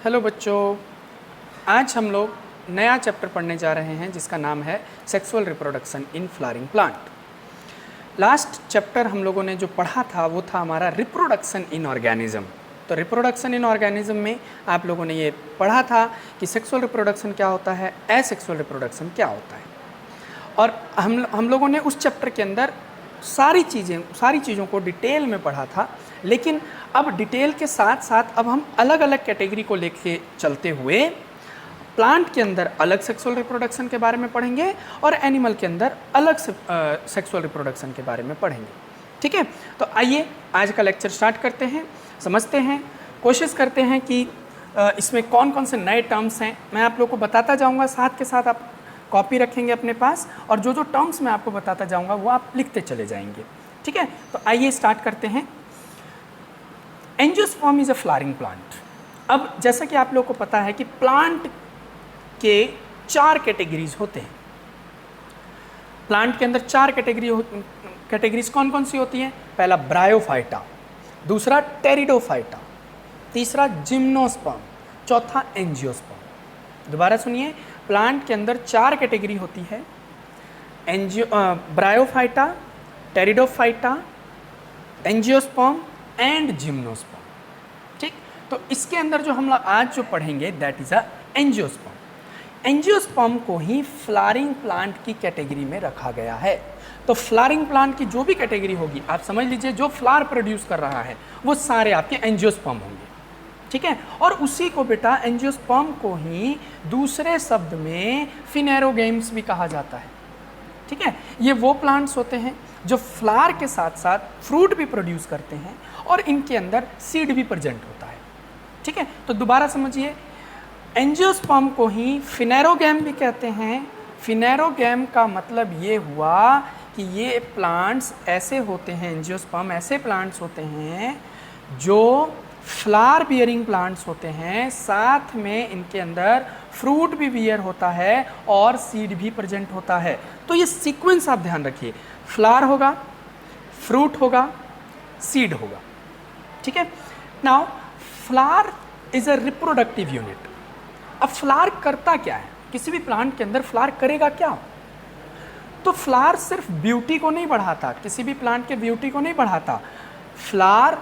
Hello बच्चों, आज हम लोग नया चैप्टर पढ़ने जा रहे हैं जिसका नाम है sexual reproduction in flowering plant. Last chapter हम लोगों ने जो पढ़ा था वो था हमारा रिप्रोडक्शन इन ऑर्गेनिज्म। तो रिप्रोडक्शन इन ऑर्गेनिज्म में आप लोगों ने ये पढ़ा था कि सेक्सुअल रिप्रोडक्शन क्या होता है, एसेक्सुअल रिप्रोडक्शन क्या होता है। और हम लोगों ने उस चैप्टर के अंदर सारी चीज़ों को डिटेल में पढ़ा था। लेकिन अब डिटेल के साथ साथ अब हम अलग अलग कैटेगरी को लेके चलते हुए प्लांट के अंदर अलग सेक्सुअल रिप्रोडक्शन के बारे में पढ़ेंगे और एनिमल के अंदर अलग सेक्सुअल रिप्रोडक्शन के बारे में पढ़ेंगे। ठीक है, तो आइए आज का लेक्चर स्टार्ट करते हैं, समझते हैं, कोशिश करते हैं कि इसमें कौन कौन से नए टर्म्स हैं मैं आप लोग को बताता जाऊंगा। साथ के साथ आप कॉपी रखेंगे अपने पास और जो जो टर्म्स मैं आपको बताता जाऊंगा वो आप लिखते चले जाएंगे। ठीक है, तो आइए स्टार्ट करते हैं। Angiosperm is a flowering plant. अब जैसा कि आप लोग को पता है कि प्लांट के 4 कैटेगरीज होते हैं। प्लांट के अंदर 4 कैटेगरीज कौन कौन सी होती हैं? पहला ब्रायोफाइटा, दूसरा टेरिडोफाइटा, तीसरा जिम्नोस्पर्म, चौथा एंजियोस्पर्म। दोबारा सुनिए, प्लांट के अंदर 4 कैटेगरी होती है, bryophyta, pteridophyta, angiosperm and gymnosperm. ठीक, तो इसके अंदर जो हम लोग आज जो पढ़ेंगे that is a angiosperm. Angiosperm को ही फ्लावरिंग प्लांट की कैटेगरी में रखा गया है। तो फ्लावरिंग प्लांट की जो भी कैटेगरी होगी, आप समझ लीजिए जो फ्लावर प्रोड्यूस कर रहा है वो सारे आपके एंजियोस्पर्म होंगे। ठीक है, और उसी को बेटा एंजियोस्पर्म को ही दूसरे शब्द में फिनेरोगेम्स भी कहा जाता है। ठीक है, ये वो प्लांट्स होते हैं जो फ्लावर के साथ साथ फ्रूट भी प्रोड्यूस करते हैं और इनके अंदर सीड भी प्रेजेंट होता है। ठीक है, तो दोबारा समझिए, एंजियोस्पर्म को ही फिनेरोगैम भी कहते हैं। फिनेरोगैम का मतलब ये हुआ कि ये प्लांट्स ऐसे होते हैं, एंजियोस्पर्म ऐसे प्लांट्स होते हैं जो फ्लावर बियरिंग प्लांट्स होते हैं, साथ में इनके अंदर फ्रूट भी बियर होता है और सीड भी प्रेजेंट होता है। तो ये सीक्वेंस आप ध्यान रखिए, फ्लावर होगा, फ्रूट होगा, सीड होगा। ठीक है, now flower is a reproductive unit. अब फ्लावर करता क्या है? किसी भी प्लांट के अंदर फ्लावर करेगा क्या? तो फ्लावर सिर्फ ब्यूटी को नहीं बढ़ाता, किसी भी प्लांट के ब्यूटी को नहीं बढ़ाता, फ्लावर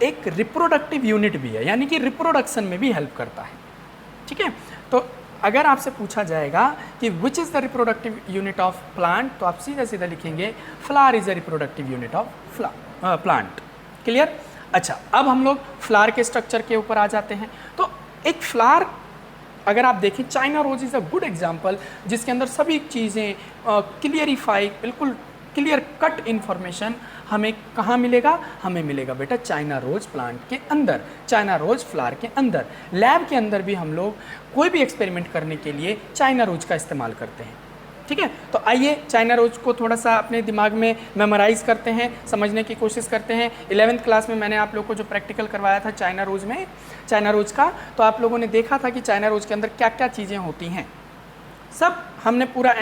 एक रिप्रोडक्टिव यूनिट भी है, यानी कि रिप्रोडक्शन में भी हेल्प करता है। ठीक है, तो अगर आपसे पूछा जाएगा कि which is the reproductive unit of plant, तो आप सीधा सीधा लिखेंगे flower is a reproductive unit of plant. Clear? अच्छा, अब हम लोग फ्लावर के स्ट्रक्चर के ऊपर आ जाते हैं। तो एक फ्लावर अगर आप देखें, China rose is a good example, जिसके अंदर सभी चीज़ें क्लियरिफाई, बिल्कुल क्लियर कट इन्फॉर्मेशन हमें कहाँ मिलेगा? हमें मिलेगा बेटा चाइना रोज प्लांट के अंदर, चाइना रोज फ्लावर के अंदर। लैब के अंदर भी हम लोग कोई भी एक्सपेरिमेंट करने के लिए चाइना रोज का इस्तेमाल करते हैं। ठीक है, तो आइए चाइना रोज को थोड़ा सा अपने दिमाग में मेमोराइज करते हैं, समझने की कोशिश करते हैं। 11th क्लास में मैंने आप लोग को जो प्रैक्टिकल करवाया था चाइना रोज का, तो आप लोगों ने देखा था कि चाइना रोज के अंदर क्या क्या चीज़ें होती हैं। सब हमने पूरा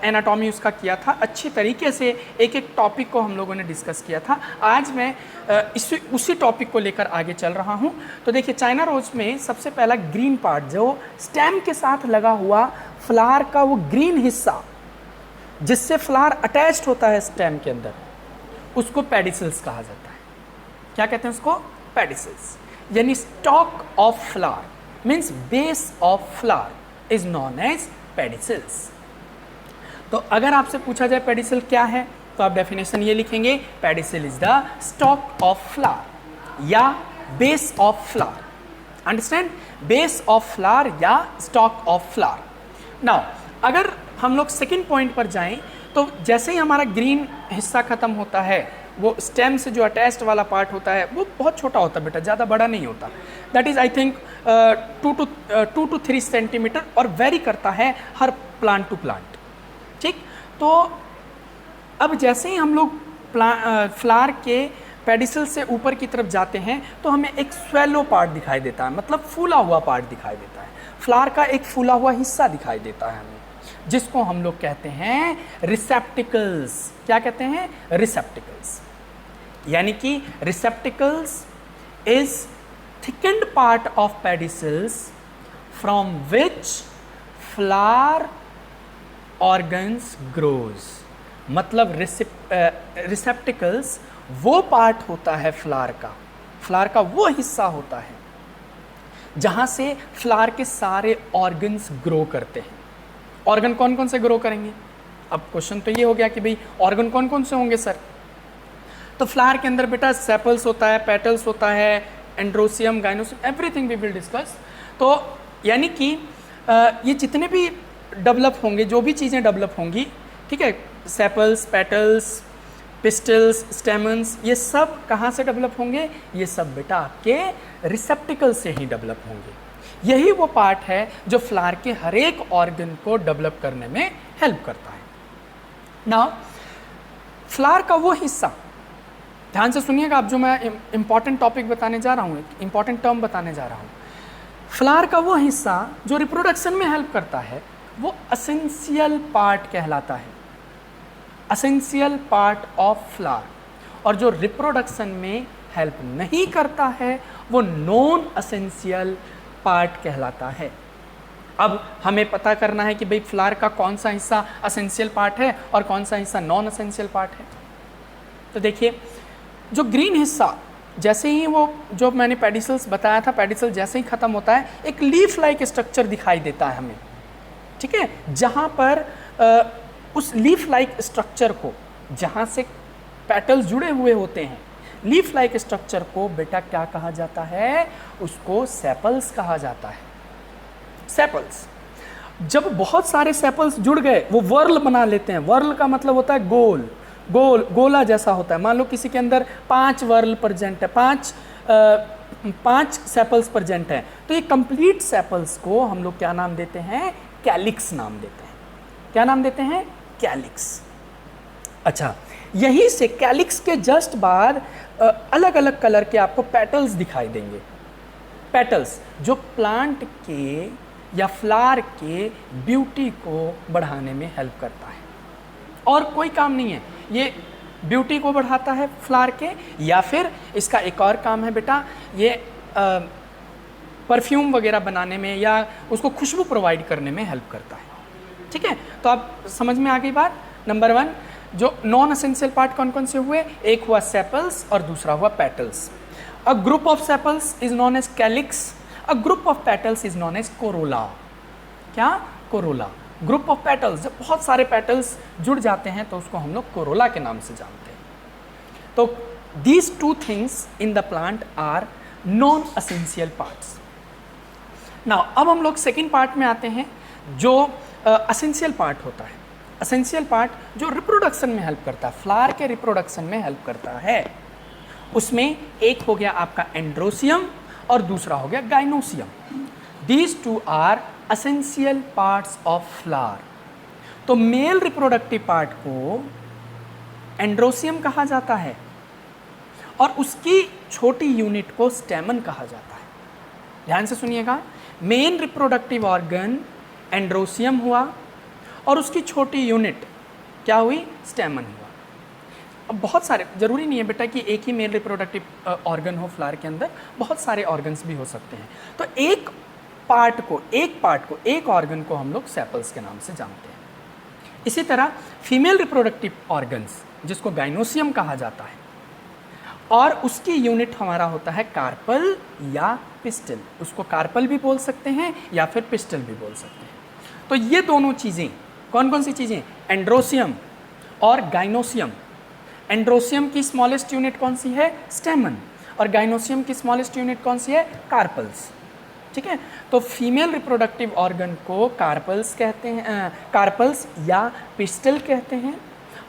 एनाटॉमी उसका किया था, अच्छी तरीके से एक एक टॉपिक को हम लोगों ने डिस्कस किया था। आज मैं उसी टॉपिक को लेकर आगे चल रहा हूँ। तो देखिए, चाइना रोज में सबसे पहला ग्रीन पार्ट जो स्टेम के साथ लगा हुआ फ्लावर का वो ग्रीन हिस्सा जिससे फ्लावर अटैच्ड होता है स्टेम के अंदर, उसको पेडिसल्स कहा जाता है। क्या कहते हैं उसको? पेडिसल्स। यानी stalk of flower means base of flower is known as pedicels. तो अगर आपसे पूछा जाए पेडिसल क्या है, तो आप डेफिनेशन ये लिखेंगे, pedicel is the stalk of flower या base of flower. Understand? Base of flower या स्टॉक ऑफ फ्लावर। नाउ अगर हम लोग सेकेंड पॉइंट पर जाएं, तो जैसे ही हमारा ग्रीन हिस्सा खत्म होता है, वो स्टेम से जो अटैच्ड वाला पार्ट होता है वो बहुत छोटा होता है बेटा, ज़्यादा बड़ा नहीं होता। That is I think 2 to 3 centimetre और वेरी करता है हर प्लांट टू प्लांट। ठीक, तो अब जैसे ही हम लोग फ्लावर के पेडिसल से ऊपर की तरफ जाते हैं तो हमें एक स्वेलो पार्ट दिखाई देता है, मतलब फूला हुआ पार्ट दिखाई देता है। फ्लावर का एक फूला हुआ हिस्सा दिखाई देता है हमें, जिसको हम लोग कहते हैं रिसेप्टिकल्स। क्या कहते हैं? रिसेप्टिकल्स। यानी कि receptacles is thickened part of pedicels from which flower organs grows। मतलब रिसेप्टिकल्स वो पार्ट होता है फ्लावर का वो हिस्सा होता है जहां से फ्लावर के सारे ऑर्गन्स ग्रो करते हैं। ऑर्गन कौन कौन से ग्रो करेंगे? अब क्वेश्चन तो ये हो गया कि भाई ऑर्गन कौन कौन से होंगे सर? तो फ्लावर के अंदर बेटा सेपल्स होता है, पेटल्स होता है, androecium, gynoecium, everything we will discuss. तो यानी कि ये जितने भी डेवलप होंगे, जो भी चीज़ें डेवलप होंगी, ठीक है, सेपल्स, पेटल्स, पिस्टल्स, स्टेमन्स, ये सब कहाँ से डेवलप होंगे? ये सब बेटा आपके रिसेप्टिकल से ही डेवलप होंगे। यही वो पार्ट है जो फ्लावर के हर एक ऑर्गन को डेवलप करने में हेल्प करता है। नाउ फ्लावर का वो हिस्सा, ध्यान से सुनिएगा, अब जो मैं इंपॉर्टेंट टॉपिक बताने जा रहा हूँ, इंपॉर्टेंट टर्म बताने जा रहा हूँ। फ्लावर का वो हिस्सा जो रिप्रोडक्शन में हेल्प करता है वो एसेंशियल पार्ट कहलाता है, एसेंशियल पार्ट ऑफ फ्लावर। और जो रिप्रोडक्शन में हेल्प नहीं करता है वो नॉन एसेंशियल पार्ट कहलाता है। अब हमें पता करना है कि भाई फ्लावर का कौन सा हिस्सा एसेंशियल पार्ट है और कौन सा हिस्सा नॉन एसेंशियल पार्ट है। तो देखिए, जो ग्रीन हिस्सा, जैसे ही वो जो मैंने पेडिसल्स बताया था, पेडिसल जैसे ही खत्म होता है एक लीफ लाइक स्ट्रक्चर दिखाई देता है हमें, ठीक है, जहाँ पर उस लीफ लाइक स्ट्रक्चर को, जहाँ से पेटल्स जुड़े हुए होते हैं, लीफ लाइक स्ट्रक्चर को बेटा क्या कहा जाता है? उसको सेपल्स कहा जाता है। सेपल्स, जब बहुत सारे सेपल्स जुड़ गए वो वर्ल बना लेते हैं। वर्ल का मतलब होता है गोल, गोला जैसा होता है। मान लो किसी के अंदर 5 वर्ल प्रेजेंट है, 5 सेपल्स प्रेजेंट है, तो ये कंप्लीट सेपल्स को हम लोग क्या नाम देते हैं? कैलिक्स नाम देते हैं। क्या नाम देते हैं? कैलिक्स। अच्छा, यही से कैलिक्स के जस्ट बाद अलग अलग कलर के आपको पेटल्स दिखाई देंगे। पेटल्स जो प्लांट के या फ्लावर के ब्यूटी को बढ़ाने में हेल्प करता है, और कोई काम नहीं है, ये ब्यूटी को बढ़ाता है फ्लावर के, या फिर इसका एक और काम है बेटा, ये परफ्यूम वगैरह बनाने में या उसको खुशबू प्रोवाइड करने में हेल्प करता है। ठीक है, तो आप समझ में आ गई बात। नंबर 1, जो नॉन एसेंशियल पार्ट कौन कौन से हुए? एक हुआ सेपल्स और दूसरा हुआ petals. A group of sepals is known as calyx, a group of petals is known as corolla. क्या? कोरोला। ग्रुप ऑफ पेटल्स, जब बहुत सारे पेटल्स जुड़ जाते हैं तो उसको हम लोग कोरोला के नाम से जानते हैं। तो these 2 things in the plant are non essential parts. Now अब हम लोग सेकेंड पार्ट में आते हैं, जो एसेंशियल पार्ट होता है। एसेंशियल पार्ट जो रिप्रोडक्शन में हेल्प करता है, फ्लावर के रिप्रोडक्शन में हेल्प करता है। उसमें एक हो गया आपका एंड्रोसियम और दूसरा हो गया gynoecium. These 2 are essential parts of flower. तो मेल रिप्रोडक्टिव पार्ट को एंड्रोसियम कहा जाता है और उसकी छोटी यूनिट को स्टेमन कहा जाता है। ध्यान से सुनिएगा, मेन रिप्रोडक्टिव ऑर्गन एंड्रोसियम हुआ और उसकी छोटी यूनिट क्या हुई? स्टेमन हुआ। अब बहुत सारे, जरूरी नहीं है बेटा कि एक ही मेल रिप्रोडक्टिव ऑर्गन हो फ्लावर के अंदर, बहुत सारे ऑर्गन्स भी हो सकते हैं। तो एक ऑर्गन को हम लोग सेपल्स के नाम से जानते हैं। इसी तरह फीमेल रिप्रोडक्टिव ऑर्गन्स जिसको गाइनोसियम कहा जाता है, और उसकी यूनिट हमारा होता है कार्पल या पिस्टल। उसको कार्पल भी बोल सकते हैं या फिर पिस्टल भी बोल सकते हैं। तो ये दोनों चीज़ें कौन कौन सी चीज़ें? एंड्रोसियम और गाइनोसियम। एंड्रोसियम की स्मॉलेस्ट यूनिट कौन सी है? स्टेमन। और गाइनोसियम की स्मॉलेस्ट यूनिट कौन सी है? कार्पल्स। ठीक है, तो फीमेल रिप्रोडक्टिव ऑर्गन को कार्पल्स कहते हैं, कार्पल्स या पिस्टल कहते हैं,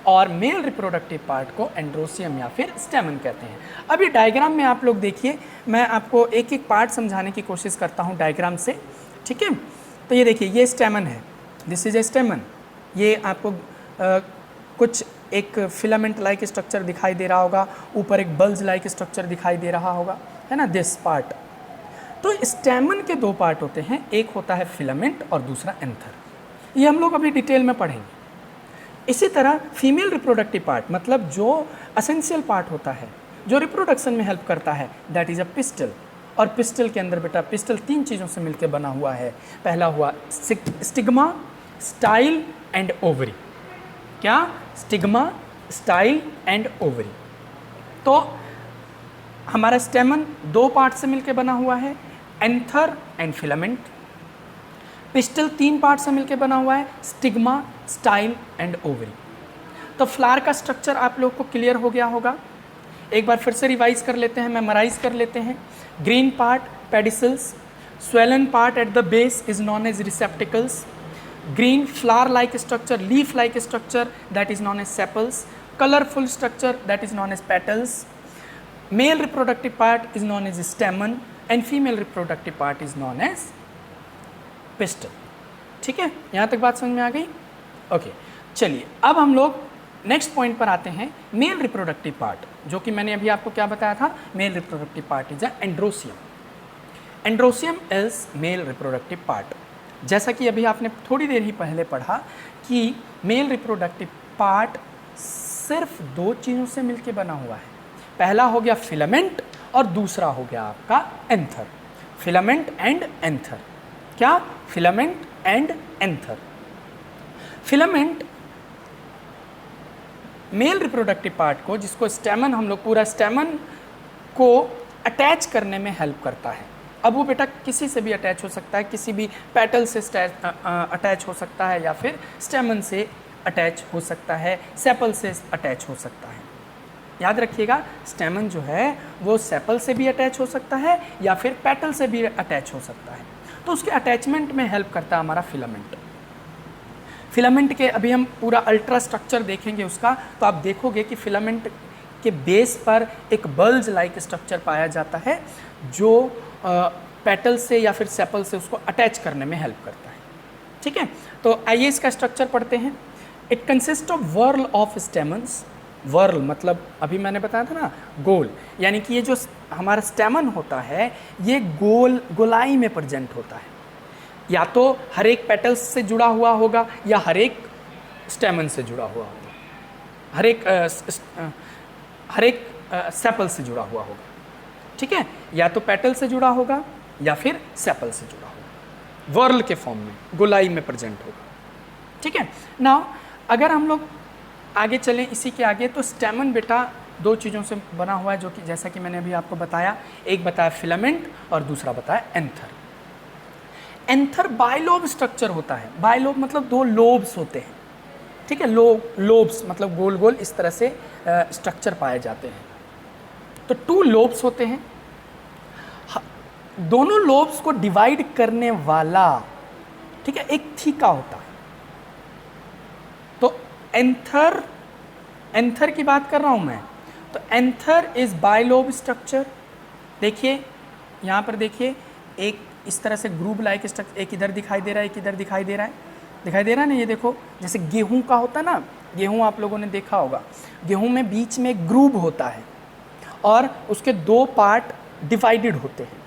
और मेल रिप्रोडक्टिव पार्ट को एंड्रोसियम या फिर स्टेमन कहते हैं। अब ये डायग्राम में आप लोग देखिए, मैं आपको एक एक पार्ट समझाने की कोशिश करता हूँ डायग्राम से। ठीक है, तो ये देखिए, ये स्टेमन है, दिस इज ए स्टेमन। ये आपको कुछ एक फिलामेंट लाइक स्ट्रक्चर दिखाई दे रहा होगा, ऊपर एक बल्ज लाइक स्ट्रक्चर दिखाई दे रहा होगा, है ना, दिस पार्ट। तो स्टेमन के 2 पार्ट होते हैं, एक होता है फिलामेंट और दूसरा एंथर। ये हम लोग अभी डिटेल में पढ़ेंगे। इसी तरह फीमेल रिप्रोडक्टिव पार्ट, मतलब जो एसेंशियल पार्ट होता है, जो रिप्रोडक्शन में हेल्प करता है, दैट इज अ पिस्टल। और पिस्टल के अंदर बेटा पिस्टल 3 चीज़ों से मिलकर बना हुआ है। पहला हुआ स्टिग्मा, स्टाइल एंड ओवरी। क्या? Stigma, style and ovary. तो हमारा स्टेमन 2 पार्ट से मिलकर बना हुआ है, anther and filament. Pistol 3 part से मिलकर बना हुआ है, स्टिग्मा, स्टाइल एंड ओवरी। तो फ्लावर का स्ट्रक्चर आप लोग को क्लियर हो गया होगा। एक बार फिर से रिवाइज कर लेते हैं, मेमोराइज कर लेते हैं। Green part pedicels, swollen part at the base is known as receptacles, green flower like structure, leaf like structure that is known as sepals, colorful structure that is known as petals, male reproductive part is known as stamen and female reproductive part is known as pistil। ठीक है, यहाँ तक बात समझ में आ गई? Okay, चलिए अब हम लोग नेक्स्ट पॉइंट पर आते हैं, मेल रिप्रोडक्टिव पार्ट, जो कि मैंने अभी आपको क्या बताया था, mail reproductive part is androecium. Androecium is male reproductive part. जैसा कि अभी आपने थोड़ी देर ही पहले पढ़ा कि मेल रिप्रोडक्टिव पार्ट सिर्फ 2 चीज़ों से मिलकर बना हुआ है। पहला हो गया फिलामेंट और दूसरा हो गया आपका एंथर। Filament and anther. क्या? Filament and anther. Filament male reproductive part को, जिसको स्टेमन, हम लोग पूरा स्टेमन को अटैच करने में हेल्प करता है। अब वो बेटा किसी से भी अटैच हो सकता है, किसी भी पेटल से अटैच हो सकता है, या फिर स्टेमन से अटैच हो सकता है, सेपल से अटैच हो सकता है। याद रखिएगा, स्टेमन जो है वो सेपल से भी अटैच हो सकता है या फिर पेटल से भी अटैच हो सकता है। तो उसके अटैचमेंट में हेल्प करता है हमारा फिलामेंट। फिलामेंट के अभी हम पूरा अल्ट्रा स्ट्रक्चर देखेंगे उसका, तो आप देखोगे कि फिलामेंट के बेस पर एक बल्ज लाइक स्ट्रक्चर पाया जाता है, जो पेटल से या फिर सेपल से उसको अटैच करने में हेल्प करता है। ठीक है, तो आइए इसका स्ट्रक्चर पढ़ते हैं। It consist of whorl of stamens. Whorl मतलब अभी मैंने बताया था ना, गोल, यानी कि ये जो हमारा स्टेमन होता है ये गोलाई में प्रेजेंट होता है। या तो हर एक पेटल्स से जुड़ा हुआ होगा या हर एक स्टेमन से जुड़ा हुआ होगा, हर एक सेपल से जुड़ा हुआ होगा। ठीक है, या तो पेटल से जुड़ा होगा या फिर सेपल से जुड़ा होगा, वर्ल के फॉर्म में, गोलाई में प्रेजेंट होगा। ठीक है, नाउ अगर हम लोग आगे चलें इसी के आगे, तो स्टेमन बेटा 2 चीज़ों से बना हुआ है, जो कि जैसा कि मैंने अभी आपको बताया, एक बताया फिलामेंट और दूसरा बताया एंथर। एंथर बायलोब स्ट्रक्चर होता है। बायलोब मतलब 2 लोब्स होते हैं। ठीक है, लोब्स मतलब गोल गोल इस तरह से स्ट्रक्चर पाए जाते हैं। तो 2 लोब्स होते हैं, दोनों लोब्स को डिवाइड करने वाला, ठीक है, एक थीका होता है। तो एंथर की बात कर रहा हूं मैं, तो एंथर इज बायलोब स्ट्रक्चर। देखिए यहाँ पर देखिए, एक इस तरह से ग्रूव लाइक स्ट्रक्चर, एक इधर दिखाई दे रहा है, एक इधर दिखाई दे रहा है, दिखाई दे रहा है ना, ये देखो जैसे गेहूं का होता है ना, गेहूं आप लोगों ने देखा होगा, गेहूं में बीच में एक ग्रूव होता है और उसके 2 पार्ट डिवाइडेड होते हैं।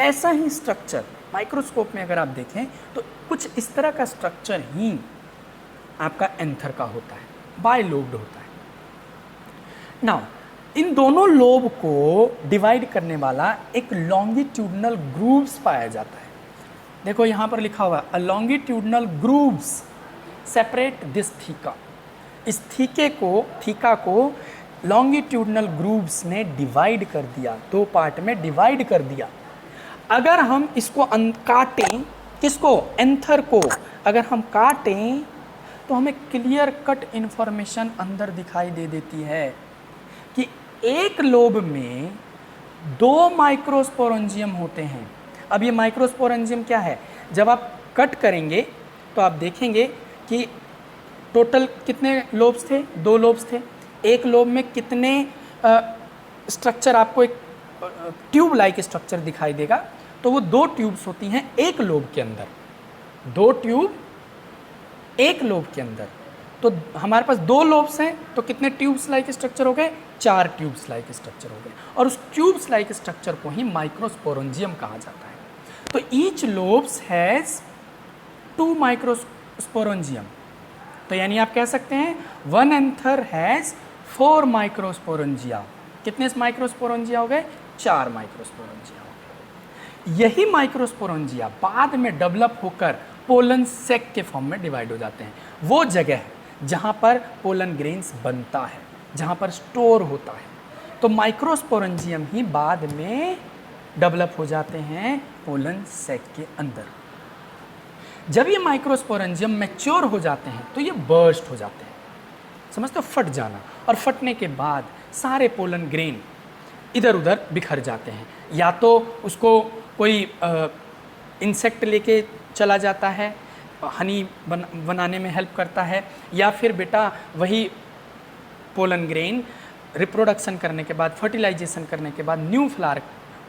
ऐसा ही स्ट्रक्चर माइक्रोस्कोप में अगर आप देखें तो कुछ इस तरह का स्ट्रक्चर ही आपका एंथर का होता है, बायलोब्ड होता है। नाउ इन दोनों लोब को डिवाइड करने वाला एक लॉन्गिट्यूडनल ग्रूव्स पाया जाता है। देखो यहाँ पर लिखा हुआ है, longitudinal grooves separate this theca. इस थीका को लॉन्गिट्यूडनल ग्रूव्स ने डिवाइड कर दिया, 2 पार्ट में डिवाइड कर दिया। अगर हम इसको काटें, किसको? एंथर को अगर हम काटें तो हमें क्लियर कट इन्फॉर्मेशन अंदर दिखाई दे देती है कि एक लोब में 2 माइक्रोस्पोरेंजियम होते हैं। अब ये माइक्रोस्पोरेंजियम क्या है? जब आप कट करेंगे तो आप देखेंगे कि टोटल कितने लोब्स थे? 2 लोब्स थे। एक लोब में कितने स्ट्रक्चर, आपको एक ट्यूब लाइक स्ट्रक्चर दिखाई देगा, तो वो 2 ट्यूब्स होती हैं एक लोब के अंदर, 2 ट्यूब एक लोब के अंदर। तो हमारे पास 2 लोब्स हैं, तो कितने ट्यूब्स लाइक स्ट्रक्चर हो गए? 4 ट्यूब्स लाइक स्ट्रक्चर हो गए, और उस ट्यूब्स लाइक स्ट्रक्चर को ही माइक्रोस्पोरेंजियम कहा जाता है। तो ईच लोब्स हैज 2 माइक्रोस्पोरेंजियम। तो यानी आप कह सकते हैं 1 एंथर हैज 4 माइक्रोस्पोरेंजिया। कितने माइक्रोस्पोरेंजिया हो गए? 4 माइक्रोस्पोरेंजिया हो गए। यही माइक्रोस्पोरेंजिया बाद में डेवलप होकर पोलन सेक के फॉर्म में डिवाइड हो जाते हैं। वो जगह है जहाँ पर पोलन ग्रेन्स बनता है, जहाँ पर स्टोर होता है। तो माइक्रोस्पोरेंजियम ही बाद में डेवलप हो जाते हैं पोलन सेक के अंदर। जब ये माइक्रोस्पोरेंजियम मैच्योर हो जाते हैं तो ये बर्स्ट हो जाते हैं, समझते हो, फट जाना। और फटने के बाद सारे पोलन ग्रेन इधर उधर बिखर जाते हैं। या तो उसको कोई इंसेक्ट लेके चला जाता है, हनी बनाने में हेल्प करता है, या फिर बेटा वही पोलन ग्रेन रिप्रोडक्शन करने के बाद, फर्टिलाइजेशन करने के बाद न्यू फ्लावर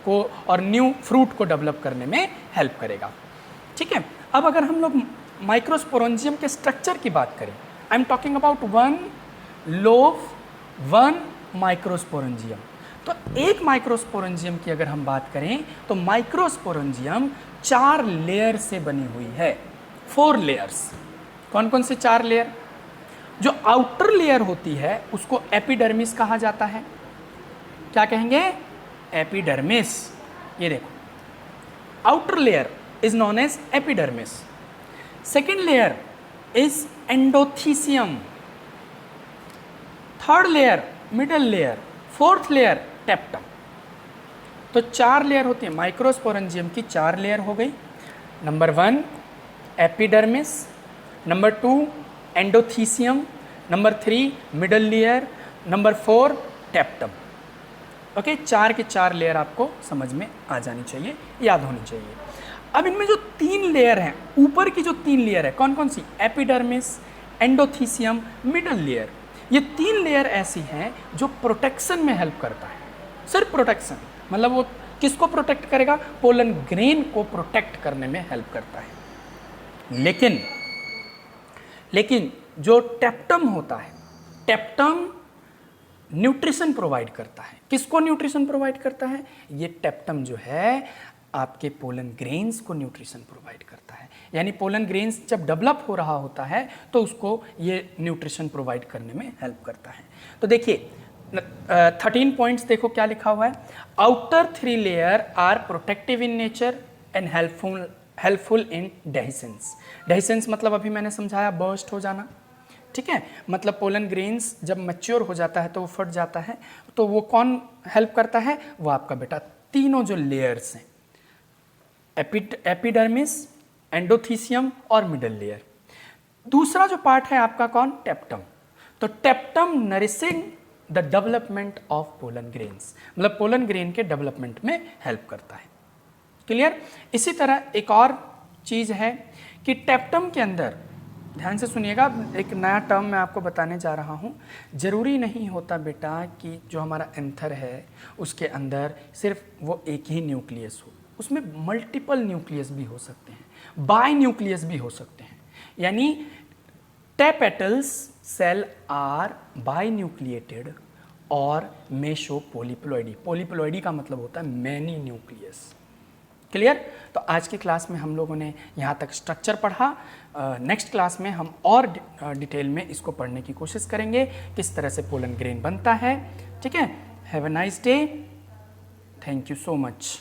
को और न्यू फ्रूट को डेवलप करने में हेल्प करेगा। ठीक है, अब अगर हम लोग माइक्रोस्पोरेंजियम के स्ट्रक्चर की बात करें, I am talking about one lobe, one microsporangium. तो एक माइक्रोस्पोरेंजियम की अगर हम बात करें तो माइक्रोस्पोरेंजियम 4 लेयर से बनी हुई है, 4 लेयर्स। कौन कौन से 4 लेयर? जो आउटर लेयर होती है उसको एपिडर्मिस कहा जाता है। क्या कहेंगे? एपिडर्मिस। ये देखो, outer layer is known as epidermis. Second layer is endothecium, third layer middle layer, fourth layer tapetum. तो 4 लेयर होती है। माइक्रोस्पोरेंजियम की 4 लेयर हो गई। Number 1 epidermis, number 2 endothecium, number 3 middle layer, number 4 टेप्टम। Okay, 4 के 4 लेयर आपको समझ में आ जानी चाहिए, याद होनी चाहिए। अब इनमें जो 3 लेयर हैं, ऊपर की जो 3 लेयर है कौन कौन सी? Epidermis, endothecium, middle layer. ये 3 लेयर ऐसी हैं जो प्रोटेक्शन में हेल्प करता है। सिर्फ प्रोटेक्शन, मतलब वो किसको प्रोटेक्ट करेगा? पोलन ग्रेन को प्रोटेक्ट करने में हेल्प करता है। लेकिन जो टेप्टम होता है, टेप्टम न्यूट्रिशन प्रोवाइड करता है। किसको न्यूट्रिशन प्रोवाइड करता है? ये टेप्टम जो है आपके पोलन ग्रेन्स को न्यूट्रिशन प्रोवाइड करता है। यानी पोलन ग्रेन्स जब डेवलप हो रहा होता है तो उसको ये न्यूट्रिशन प्रोवाइड करने में हेल्प करता है। तो देखिए 13 पॉइंट्स देखो क्या लिखा हुआ है। Outer 3 layer are protective in nature and helpful in dehiscence. Dehiscence मतलब अभी मैंने समझाया, बर्स्ट हो जाना। ठीक है, मतलब पोलन ग्रेन्स जब मैच्योर हो जाता है तो वो फट जाता है। तो वो कौन हेल्प करता है? वो आपका बेटा तीनों जो लेयर्स हैं, एपिडर्मिस, एंडोथीसियम और मिडल लेयर। दूसरा जो पार्ट है आपका कौन? टेप्टम। तो टेप्टम nourishing the development of pollen grains, मतलब पोलन ग्रेन के डेवलपमेंट में हेल्प करता है। क्लियर? इसी तरह एक और चीज है कि टेप्टम के अंदर, ध्यान से सुनिएगा, एक नया टर्म मैं आपको बताने जा रहा हूँ। जरूरी नहीं होता बेटा कि जो हमारा एंथर है उसके अंदर सिर्फ वो एक ही न्यूक्लियस हो, उसमें मल्टीपल न्यूक्लियस भी हो सकते हैं, बाई न्यूक्लियस भी हो सकते हैं। यानी टेपेटल्स सेल आर बाई न्यूक्लिएटेड और मे शो पोलीप्लॉइडी। पोलीप्लॉइडी का मतलब होता है मैनी न्यूक्लियस। क्लियर? तो आज की क्लास में हम लोगों ने यहाँ तक स्ट्रक्चर पढ़ा। नेक्स्ट क्लास में हम और डिटेल में इसको पढ़ने की कोशिश करेंगे, किस तरह से पोलन ग्रेन बनता है। ठीक है, have a nice day, thank you so much.